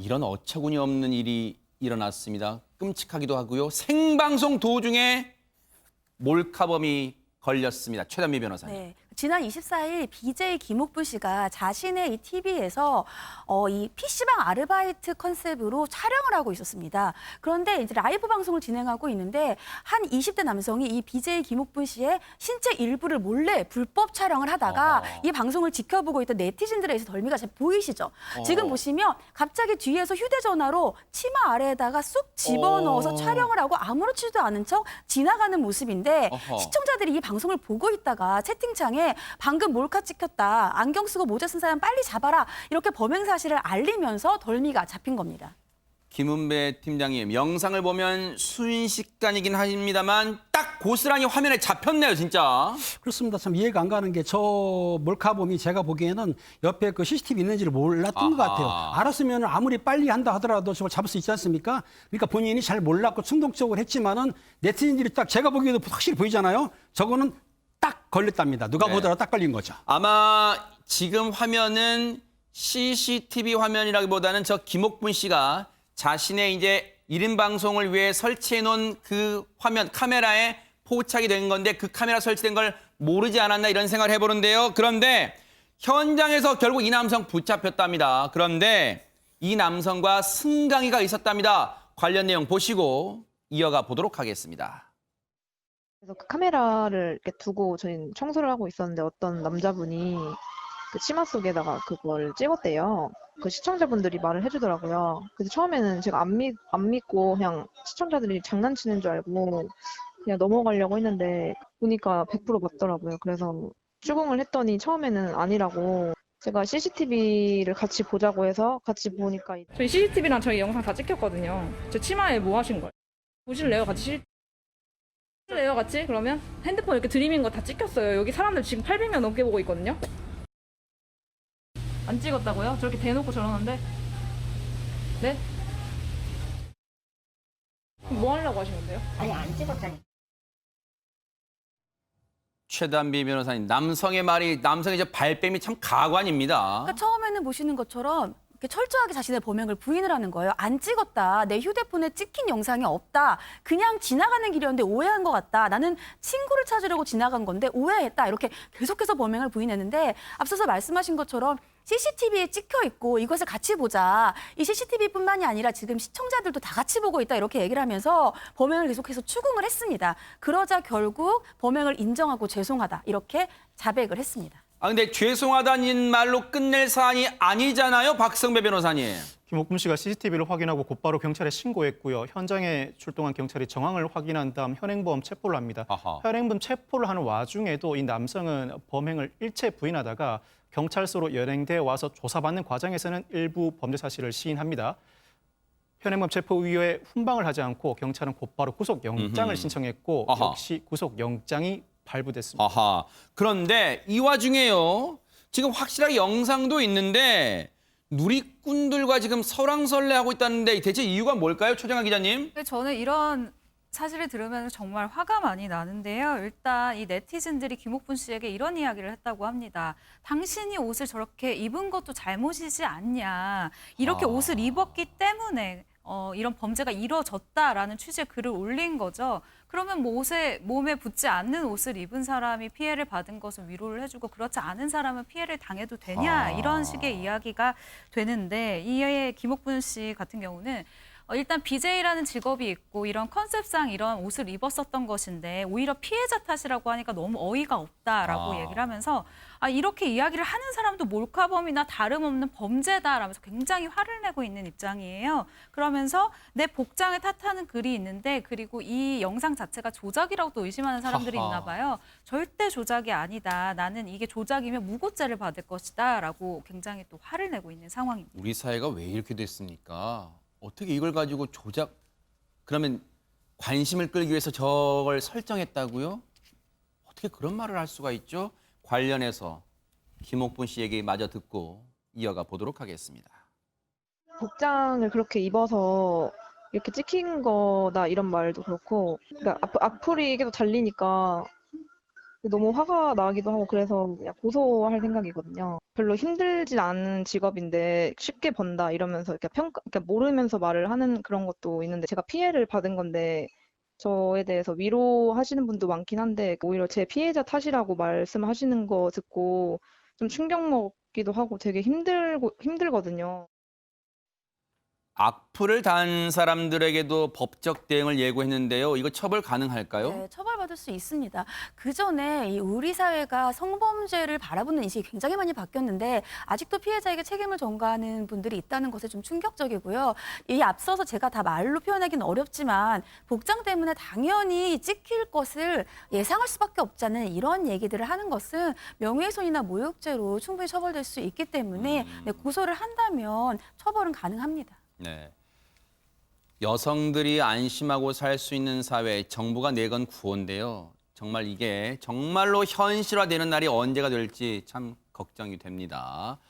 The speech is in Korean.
이런 어처구니 없는 일이 일어났습니다. 끔찍하기도 하고요. 생방송 도중에 몰카범이 걸렸습니다. 최단미 변호사님. 네. 지난 24일 BJ 김옥분 씨가 자신의 이 TV에서 이 PC방 아르바이트 컨셉으로 촬영을 하고 있었습니다. 그런데 이제 라이브 방송을 진행하고 있는데 한 20대 남성이 이 BJ 김옥분 씨의 신체 일부를 몰래 불법 촬영을 하다가 이 방송을 지켜보고 있던 네티즌들의 덜미가 잘 보이시죠? 지금 보시면 갑자기 뒤에서 휴대전화로 치마 아래에다가 쑥 집어넣어서 촬영을 하고 아무렇지도 않은 척 지나가는 모습인데 시청자들이 이 방송을 보고 있다가 채팅창에 방금 몰카 찍혔다. 안경 쓰고 모자 쓴 사람 빨리 잡아라. 이렇게 범행 사실을 알리면서 덜미가 잡힌 겁니다. 김은배 팀장님, 영상을 보면 순식간이긴 합니다만 딱 고스란히 화면에 잡혔네요, 진짜. 그렇습니다. 참 이해가 안 가는 게 저 몰카범이 제가 보기에는 옆에 그 CCTV 있는지를 몰랐던 것 같아요. 알았으면 아무리 빨리 한다 하더라도 저걸 잡을 수 있지 않습니까? 그러니까 본인이 잘 몰랐고 충동적으로 했지만은 네티즌들이 딱 제가 보기에도 확실히 보이잖아요. 저거는 딱 걸렸답니다. 누가 보더라도 딱 걸린 거죠. 아마 지금 화면은 CCTV 화면이라기보다는 저 김옥분 씨가 자신의 이제 1인 방송을 위해 설치해 놓은 그 화면 카메라에 포착이 된 건데 그 카메라 설치된 걸 모르지 않았나 이런 생각을 해보는데요. 그런데 현장에서 결국 이 남성 붙잡혔답니다. 그런데 이 남성과 승강이가 있었답니다. 관련 내용 보시고 이어가 보도록 하겠습니다. 그래서 그 카메라를 이렇게 두고 저희는 청소를 하고 있었는데 어떤 남자분이 그 치마 속에다가 그걸 찍었대요. 그 시청자분들이 말을 해주더라고요. 그래서 처음에는 제가 안 믿고 그냥 시청자들이 장난치는 줄 알고 그냥 넘어가려고 했는데 보니까 100% 맞더라고요. 그래서 추궁을 했더니 처음에는 아니라고 제가 CCTV를 같이 보자고 해서 같이 보니까 저희 CCTV랑 저희 영상 다 찍혔거든요. 저 치마에 뭐 하신 거예요? 보실래요? 같이 보실래요? 같이? 그러면 핸드폰 이렇게 들이민 거 다 찍혔어요. 여기 사람들 지금 800명 넘게 보고 있거든요. 안 찍었다고요? 저렇게 대놓고 저러는데? 네? 뭐 하려고 하신 건데요? 아니 안 찍었다니. 최단비 변호사님, 남성의 이제 발뺌이 참 가관입니다. 그러니까 처음에는 보시는 것처럼 이렇게 철저하게 자신의 범행을 부인을 하는 거예요. 안 찍었다. 내 휴대폰에 찍힌 영상이 없다. 그냥 지나가는 길이었는데 오해한 것 같다. 나는 친구를 찾으려고 지나간 건데 오해했다. 이렇게 계속해서 범행을 부인했는데 앞서서 말씀하신 것처럼 CCTV에 찍혀 있고 이것을 같이 보자. 이 CCTV뿐만이 아니라 지금 시청자들도 다 같이 보고 있다. 이렇게 얘기를 하면서 범행을 계속해서 추궁을 했습니다. 그러자 결국 범행을 인정하고 죄송하다. 이렇게 자백을 했습니다. 근데 죄송하다는 말로 끝낼 사안이 아니잖아요, 박성배 변호사님. 김옥분 씨가 CCTV를 확인하고 곧바로 경찰에 신고했고요. 현장에 출동한 경찰이 정황을 확인한 다음 현행범 체포를 합니다. 현행범 체포를 하는 와중에도 이 남성은 범행을 일체 부인하다가 경찰서로 연행돼 와서 조사받는 과정에서는 일부 범죄 사실을 시인합니다. 현행범 체포 이후에 훈방을 하지 않고 경찰은 곧바로 구속영장을 신청했고 역시 구속영장이 발부됐습니다. 그런데 이 와중에요. 지금 확실하게 영상도 있는데 누리꾼들과 지금 설왕설래하고 있다는데 대체 이유가 뭘까요? 최정아 기자님. 저는 이런 사실을 들으면 정말 화가 많이 나는데요. 일단 이 네티즌들이 김옥분 씨에게 이런 이야기를 했다고 합니다. 당신이 옷을 저렇게 입은 것도 잘못이지 않냐. 이렇게 옷을 입었기 때문에 이런 범죄가 이뤄졌다라는 취지의 글을 올린 거죠. 그러면 뭐 몸에 붙지 않는 옷을 입은 사람이 피해를 받은 것은 위로를 해주고 그렇지 않은 사람은 피해를 당해도 되냐 이런 식의 이야기가 되는데 이에 김옥분 씨 같은 경우는 일단 BJ라는 직업이 있고 이런 컨셉상 이런 옷을 입었었던 것인데 오히려 피해자 탓이라고 하니까 너무 어이가 없다라고 얘기를 하면서 이렇게 이야기를 하는 사람도 몰카범이나 다름없는 범죄다라면서 굉장히 화를 내고 있는 입장이에요. 그러면서 내 복장을 탓하는 글이 있는데 그리고 이 영상 자체가 조작이라고 또 의심하는 사람들이 있나 봐요. 절대 조작이 아니다. 나는 이게 조작이면 무고죄를 받을 것이다 라고 굉장히 또 화를 내고 있는 상황입니다. 우리 사회가 왜 이렇게 됐습니까? 어떻게 이걸 가지고 그러면 관심을 끌기 위해서 저걸 설정했다고요? 어떻게 그런 말을 할 수가 있죠? 관련해서 김옥분 씨 얘기 마저 듣고 이어가 보도록 하겠습니다. 복장을 그렇게 입어서 이렇게 찍힌 거다 이런 말도 그렇고 그러니까 악플이 계속 달리니까 너무 화가 나기도 하고 그래서 그냥 고소할 생각이거든요. 별로 힘들진 않은 직업인데 쉽게 번다 이러면서 이렇게 그러니까 모르면서 말을 하는 그런 것도 있는데 제가 피해를 받은 건데 저에 대해서 위로하시는 분도 많긴 한데 오히려 제 피해자 탓이라고 말씀하시는 거 듣고 좀 충격 먹기도 하고 되게 힘들거든요. 악플을 단 사람들에게도 법적 대응을 예고했는데요. 이거 처벌 가능할까요? 네, 처벌받을 수 있습니다. 그 전에 이 우리 사회가 성범죄를 바라보는 인식이 굉장히 많이 바뀌었는데 아직도 피해자에게 책임을 전가하는 분들이 있다는 것에 좀 충격적이고요. 이 앞서서 제가 다 말로 표현하기는 어렵지만 복장 때문에 당연히 찍힐 것을 예상할 수밖에 없잖아요. 이런 얘기들을 하는 것은 명예훼손이나 모욕죄로 충분히 처벌될 수 있기 때문에 네, 고소를 한다면 처벌은 가능합니다. 네. 여성들이 안심하고 살 수 있는 사회, 정부가 내건 구호인데요. 정말 이게 정말로 현실화되는 날이 언제가 될지 참 걱정이 됩니다.